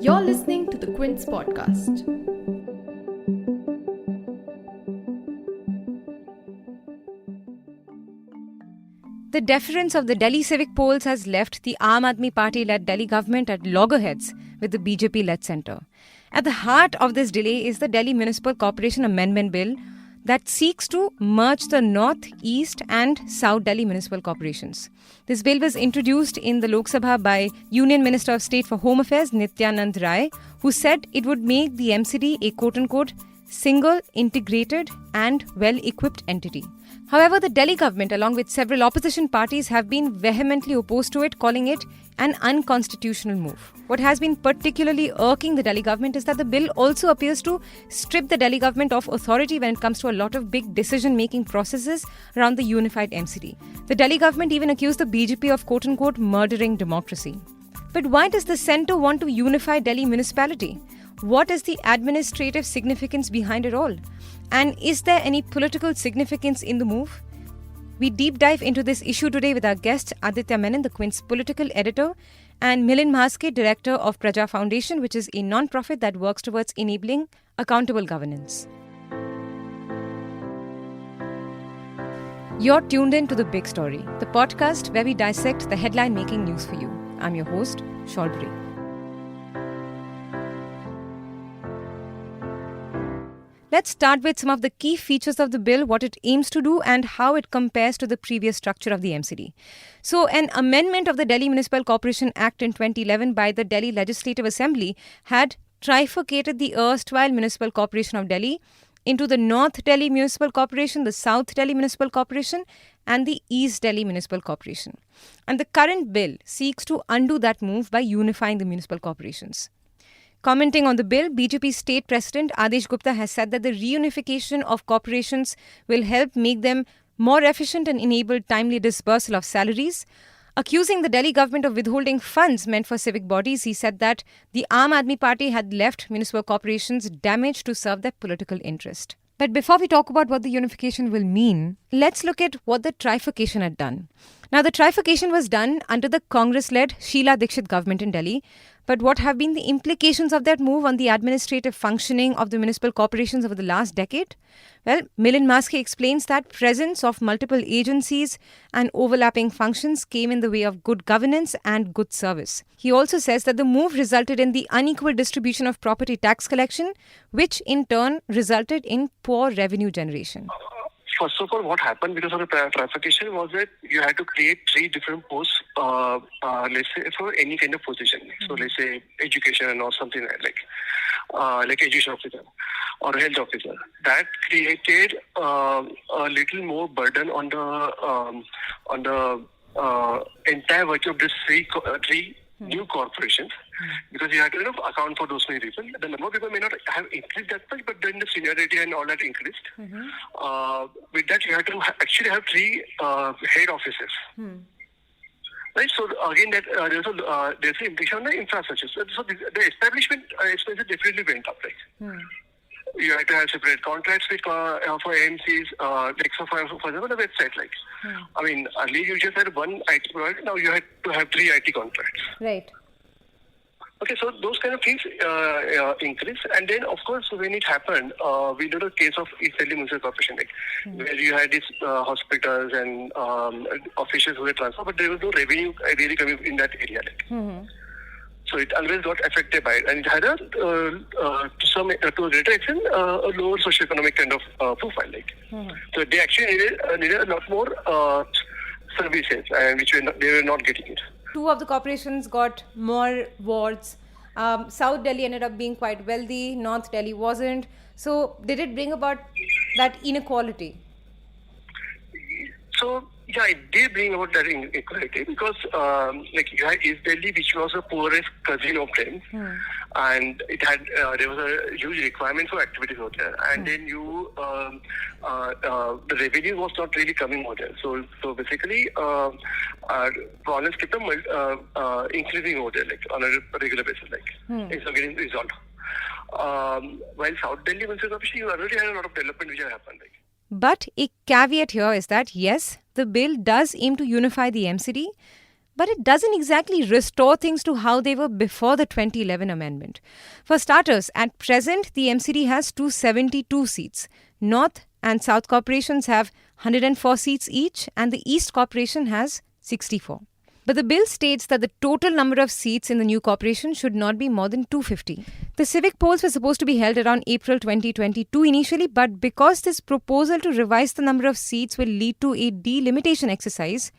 You're listening to the Quint's podcast. The deference of the Delhi civic polls has left the Aam Aadmi Party-led Delhi government at loggerheads with the BJP-led Centre. At the heart of this delay is the Delhi Municipal Corporation Amendment Bill that seeks to merge the North, East and South Delhi Municipal Corporations. This bill was introduced in the Lok Sabha by Union Minister of State for Home Affairs Nityanand Rai, who said it would make the MCD a quote-unquote single, integrated and well-equipped entity. However, the Delhi government, along with several opposition parties, have been vehemently opposed to it, calling it an unconstitutional move. What has been particularly irking the Delhi government is that the bill also appears to strip the Delhi government of authority when it comes to a lot of big decision-making processes around the unified MCD. The Delhi government even accused the BJP of quote-unquote murdering democracy. But why does the centre want to unify Delhi municipality? What is the administrative significance behind it all? And is there any political significance in the move? We deep dive into this issue today with our guest Aditya Menon, the Quint's political editor, and Milind Maske, director of Praja Foundation, which is a non-profit that works towards enabling accountable governance. You're tuned in to The Big Story, the podcast where we dissect the headline-making news for you. I'm your host, Shalbri. Let's start with some of the key features of the bill, what it aims to do and how it compares to the previous structure of the MCD. So, an amendment of the Delhi Municipal Corporation Act in 2011 by the Delhi Legislative Assembly had trifurcated the erstwhile Municipal Corporation of Delhi into the North Delhi Municipal Corporation, the South Delhi Municipal Corporation and the East Delhi Municipal Corporation. And the current bill seeks to undo that move by unifying the municipal corporations. Commenting on the bill, BJP State President Adesh Gupta has said that the reunification of corporations will help make them more efficient and enable timely disbursal of salaries. Accusing the Delhi government of withholding funds meant for civic bodies, he said that the Aam Aadmi Party had left municipal corporations damaged to serve their political interest. But before we talk about what the unification will mean, let's look at what the trifurcation had done. Now, the trifurcation was done under the Congress-led Sheila Dikshit government in Delhi. But what have been the implications of that move on the administrative functioning of the municipal corporations over the last decade? Well, Milind Maske explains that presence of multiple agencies and overlapping functions came in the way of good governance and good service. He also says that the move resulted in the unequal distribution of property tax collection, which in turn resulted in poor revenue generation. First of all, what happened because of the trifurcation was that you had to create three different posts, let's say, for any kind of position. Mm-hmm. So, let's say, education or something like education officer or health officer. That created a little more burden on the entire work of these three new corporations, because you have to account for those many people. The number of people may not have increased that much, but then the seniority and all that increased. With that, you have to actually have three head offices. Right, so again, that there's an implication on the infrastructure. So the establishment expenses definitely went up. You have to have separate contracts with for AMCs, for example, the website. I mean, earlier you just had one IT provider. Now you had to have three IT contracts. Right. Okay, so those kind of things increase, and then of course when it happened, we did a case of East Delhi Municipal Corporation, where you had these hospitals and officials who were transferred, but there was no revenue really coming in that area. So it always got affected by it, and it had to a greater extent a lower socioeconomic kind of profile. So they actually needed a lot more services, and which they were not getting it. Two of the corporations got more wards. South Delhi ended up being quite wealthy. North Delhi wasn't. So did it bring about that inequality? So yeah, it did bring about that inequality, because you had East Delhi, which was the poorest cousin of them, and it had there was a huge requirement for activities out there, and then the revenue was not really coming out there. So basically, problems kept increasing over there, on a regular basis, instead of getting resolved. While South Delhi Municipal Corporation, you already had a lot of development which had happened. But a caveat here is that yes, the bill does aim to unify the MCD, But it doesn't exactly restore things to how they were before the 2011 amendment. For starters, at present, the MCD has 272 seats. North and South corporations have 104 seats each, and the East corporation has 64. But the bill states that the total number of seats in the new corporation should not be more than 250. The civic polls were supposed to be held around April 2022 initially, but because this proposal to revise the number of seats will lead to a delimitation exercise,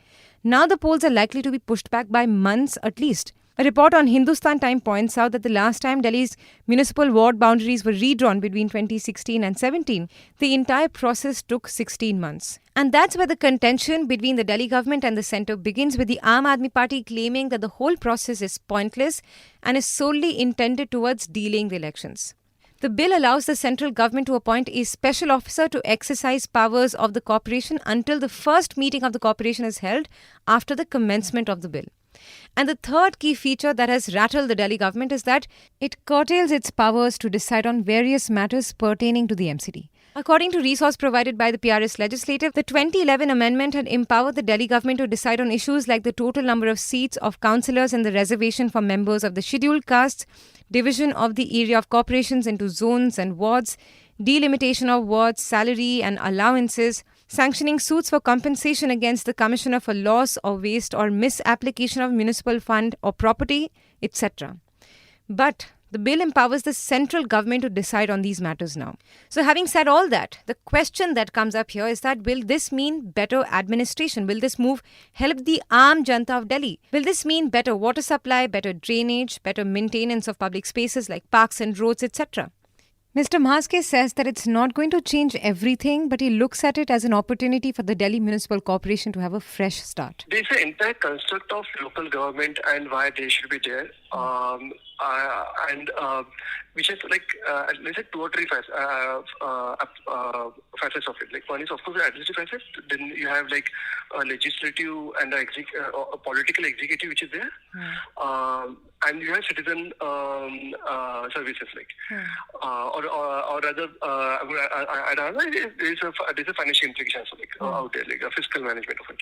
now the polls are likely to be pushed back by months at least. A report on Hindustan Time points out that the last time Delhi's municipal ward boundaries were redrawn between 2016 and 17, the entire process took 16 months. And that's where the contention between the Delhi government and the centre begins, with the Aam Aadmi Party claiming that the whole process is pointless and is solely intended towards delaying the elections. The bill allows the central government to appoint a special officer to exercise powers of the corporation until the first meeting of the corporation is held after the commencement of the bill. And the third key feature that has rattled the Delhi government is that it curtails its powers to decide on various matters pertaining to the MCD. According to resource provided by the PRS legislative, the 2011 amendment had empowered the Delhi government to decide on issues like the total number of seats of councillors and the reservation for members of the scheduled castes, division of the area of corporations into zones and wards, delimitation of wards, salary and allowances, sanctioning suits for compensation against the commissioner for loss or waste or misapplication of municipal fund or property, etc. But the bill empowers the central government to decide on these matters now. So having said all that, the question that comes up here is that will this mean better administration? Will this move help the Aam Janta of Delhi? Will this mean better water supply, better drainage, better maintenance of public spaces like parks and roads, etc.? Mr. Mahaske says that it's not going to change everything, but he looks at it as an opportunity for the Delhi Municipal Corporation to have a fresh start. There's an entire construct of local government and why they should be there. Which is like, let's say 2 or 3 facets of it. Like one is of course the administrative facet, then you have like a legislative and a political executive which is there, and you have citizen services like, or rather, there's a financial implication also like out there, like a fiscal management of it.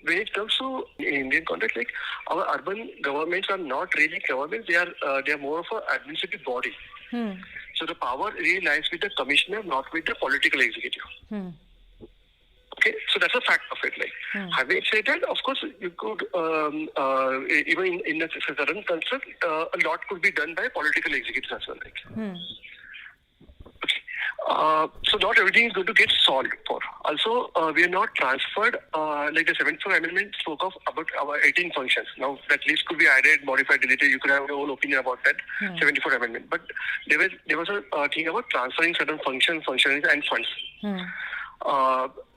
When it comes to Indian context, like our urban governments are not really governments; they are more of an administrative body. So the power really lies with the commissioner, not with the political executive. Okay, so that's a fact of it. Like having said that, of course, you could even in a certain construct, a lot could be done by political executives as well. Like. So not everything is going to get solved for. Also, we are not transferred, like the 74th Amendment spoke of about our 18 functions. Now, that list could be added, modified, deleted. You could have your own opinion about that 74th Amendment. But there was a thing about transferring certain functions and funds.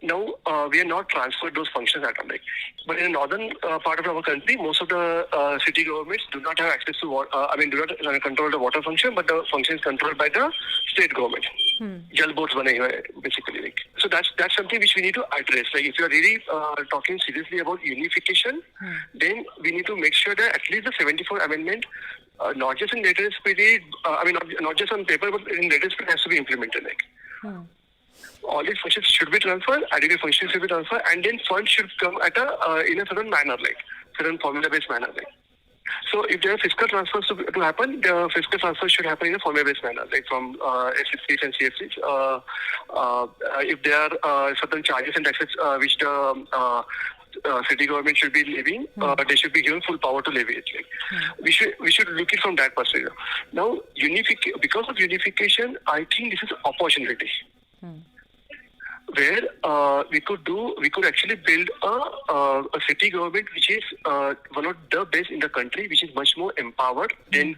Now, we are not transferred those functions at all. Like, but in the northern part of our country, most of the city governments do not have access to water. Do not control the water function, but the function is controlled by the state government. Jal boards bane hue hai, basically. Like. So that's something which we need to address. Like, if you are really talking seriously about unification, then we need to make sure that at least the 74th Amendment, not just in letter spirit, not just on paper, but in letter spirit has to be implemented. Like. All these functions should be transferred, adequate functions should be transferred, and then funds should come at in a certain manner, like certain formula-based manner. Like. So if there are fiscal transfers to happen, the fiscal transfers should happen in a formula-based manner, like from SFCs and CFCs. If there are certain charges and taxes which the city government should be levying, they should be given full power to levy it. Like. We should look it from that perspective. Now, because of unification, I think this is an opportunity. Where we could actually build a city government which is one of the best in the country, which is much more empowered than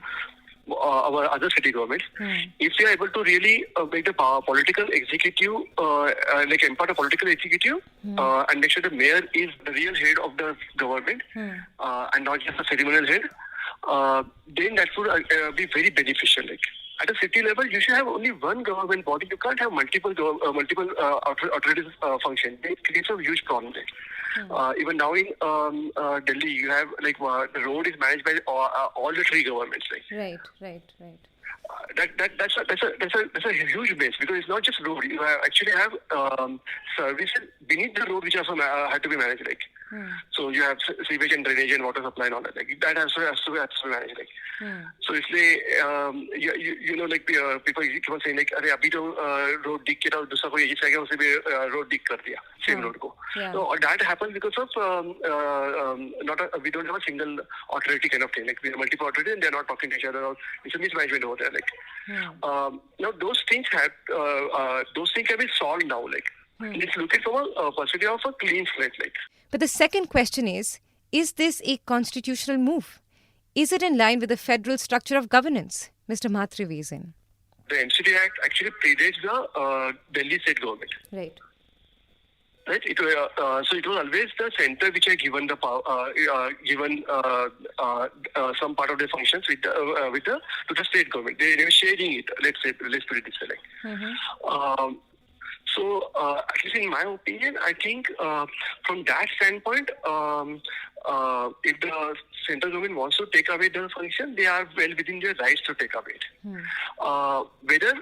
our other city governments. If we are able to really make the political executive, like empower the political executive, and make sure the mayor is the real head of the government, and not just a ceremonial head, then that would be very beneficial. Like. At a city level, you should have only one government body. You can't have multiple authorities function. It creates a huge problem. Even now in Delhi, you have like the road is managed by all the 3 governments. Like. Right. that's a huge base, because it's not just road. You actually have services beneath the road which also had to be managed. Like, so you have sewage and drainage and water supply and all that. Like, that has to be managed. Like, so if they like people keep on saying like, अरे अभी तो road dig किया और दूसरा कोई agency आ गया उसे भी road dig कर दिया same road को. So that happens because of we don't have a single authority kind of thing. Like, we have multiple authorities and they're not talking to each other. Or it's a mismanagement over there. Like, now those things can be solved now. Like, it's looking from a perspective of a clean slate. Like, but the second question is this a constitutional move? Is it in line with the federal structure of governance? Mr. Mhatre weighs in. The MCD Act actually predates the Delhi state government. Right. Right. So it was always the centre which had given the power, some part of the functions to the state government. They were sharing it. Let's put it this way. Like. So, at least in my opinion, I think from that standpoint, if the central government wants to take away the function, they are well within their rights to take away it. Whether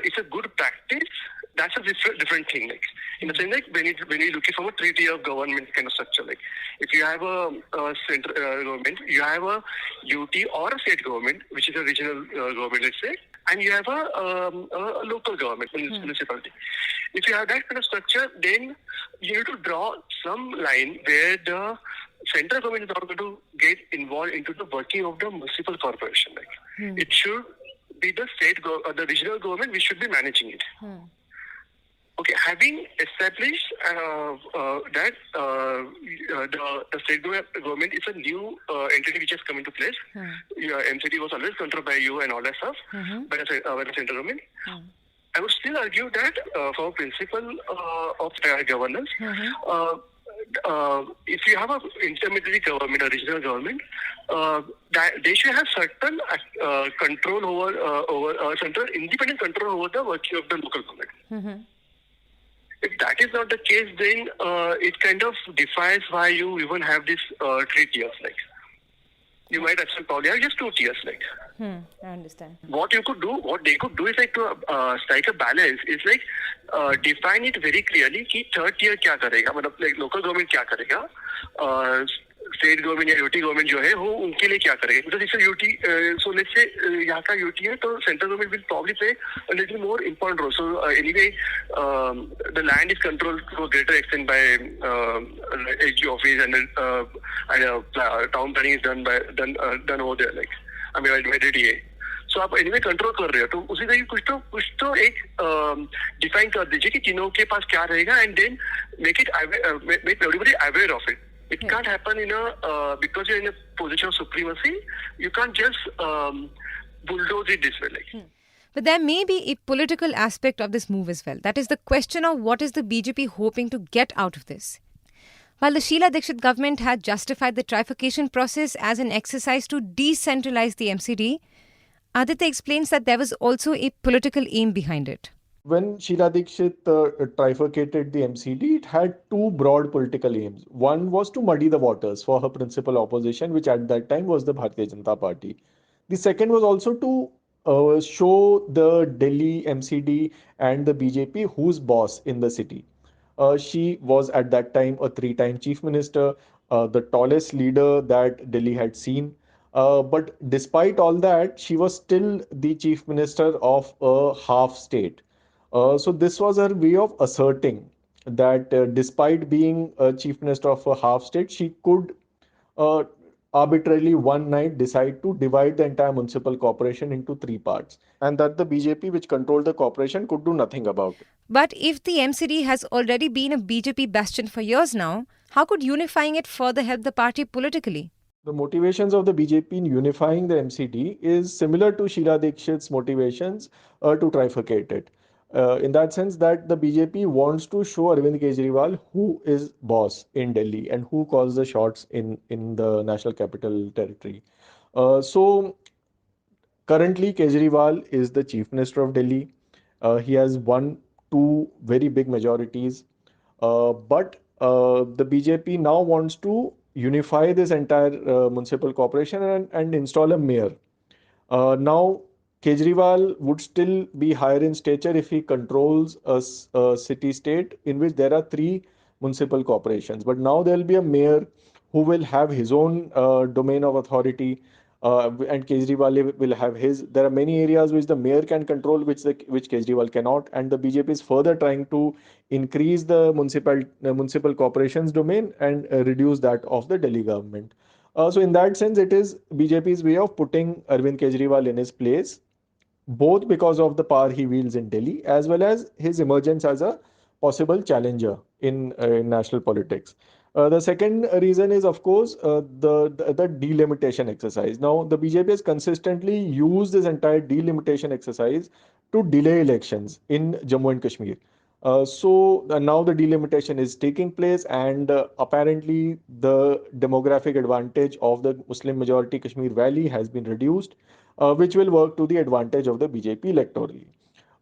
it's a good practice, that's a different thing. Like, in the sense, like, when you look from a treaty of government kind of structure, like, if you have a central government, you have a UT or a state government, which is a regional government, let's say, and you have a local government, municipality. If you have that kind of structure, then you need to draw some line where the central government is not going to get involved into the working of the municipal corporation. Like, it should be the the regional government which should be managing it. Okay, having established that the state government is a new entity which has come into place. MCD was always controlled by you and all that stuff by the central government. I would still argue that from a principle of governance, if you have an intermediary government, a regional government, that they should have certain control over central independent control over the working of the local government. If that is not the case, then it kind of defies why you even have this 3 tiers. Like, you might actually probably have just 2 tiers. Like, I understand. What they could do is like to strike a balance. Is like define it very clearly. कि third tier क्या करेगा? मतलब like local government क्या करेगा? State government या UT government जो है वो उनके लिए क्या करेगा? Because it's a UT, so let's say यहाँ का UT है तो central government will probably play a little more important role. So anyway, the land is controlled to a greater extent by AG office and town planning is done over there. Like, I mean, by DDA. So आप anyway control कर रहे हो तो उसी तरह कुछ तो एक define कर दीजिए कि तीनों के पास क्या रहेगा and then make everybody aware of it. It can't happen because you're in a position of supremacy. You can't just bulldoze it this way. Like. But there may be a political aspect of this move as well. That is the question of what is the BJP hoping to get out of this. While the Sheila Dikshit government had justified the trifurcation process as an exercise to decentralize the MCD, Aditya explains that there was also a political aim behind it. When Sheila Dikshit trifurcated the MCD, it had 2 broad political aims. One was to muddy the waters for her principal opposition, which at that time was the Bharatiya Janata Party. The second was also to show the Delhi MCD and the BJP who's boss in the city. She was at that time a 3-time chief minister, the tallest leader that Delhi had seen. But despite all that, she was still the chief minister of a half state. So this was her way of asserting that despite being a chief minister of a half state, she could arbitrarily one night decide to divide the entire municipal corporation into 3 parts, and that the BJP, which controlled the corporation, could do nothing about it. But if the MCD has already been a BJP bastion for years now, how could unifying it further help the party politically? The motivations of the BJP in unifying the MCD is similar to Sheila Dikshit's motivations to trifurcate it. In that sense that the BJP wants to show Arvind Kejriwal who is boss in Delhi and who calls the shots in the National Capital Territory. So currently Kejriwal is the Chief Minister of Delhi. He has won 2 very big majorities. But the BJP now wants to unify this entire municipal corporation and install a mayor. Now, Kejriwal would still be higher in stature if he controls a city state in which there are three municipal corporations. But now there will be a mayor who will have his own domain of authority, and Kejriwal will have his. There are many areas which the mayor can control, which Kejriwal cannot, and the BJP is further trying to increase the municipal corporations domain and reduce that of the Delhi government. So in that sense, it is BJP's way of putting Arvind Kejriwal in his place, both because of the power he wields in Delhi as well as his emergence as a possible challenger in national politics. The second reason is, of course, the delimitation exercise. Now, the BJP has consistently used this entire delimitation exercise to delay elections in Jammu and Kashmir. So now the delimitation is taking place, and apparently the demographic advantage of the Muslim majority Kashmir Valley has been reduced, which will work to the advantage of the BJP electorally.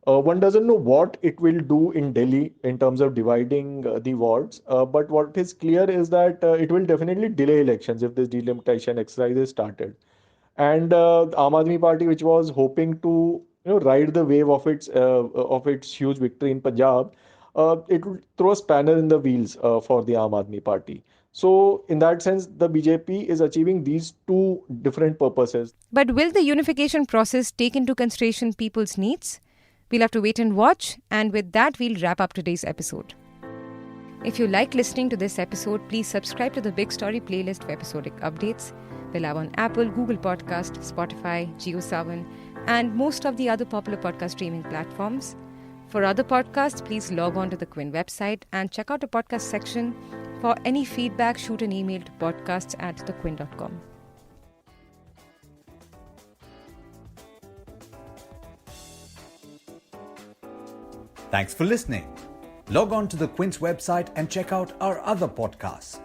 One doesn't know what it will do in Delhi in terms of dividing the wards, but what is clear is that it will definitely delay elections if this delimitation exercise is started. And the Aam Aadmi Party, which was hoping to ride the wave of its huge victory in Punjab, it would throw a spanner in the wheels for the Aam Aadmi Party. So, in that sense, the BJP is achieving these two different purposes. But will the unification process take into consideration people's needs? We'll have to wait and watch. And with that, we'll wrap up today's episode. If you like listening to this episode, please subscribe to the Big Story playlist for episodic updates. They're live on Apple, Google Podcast, Spotify, JioSaavn, and most of the other popular podcast streaming platforms. For other podcasts, please log on to the Quint website and check out the podcast section. For any feedback, shoot an email to podcasts@thequint.com. Thanks for listening. Log on to the Quint's website and check out our other podcasts.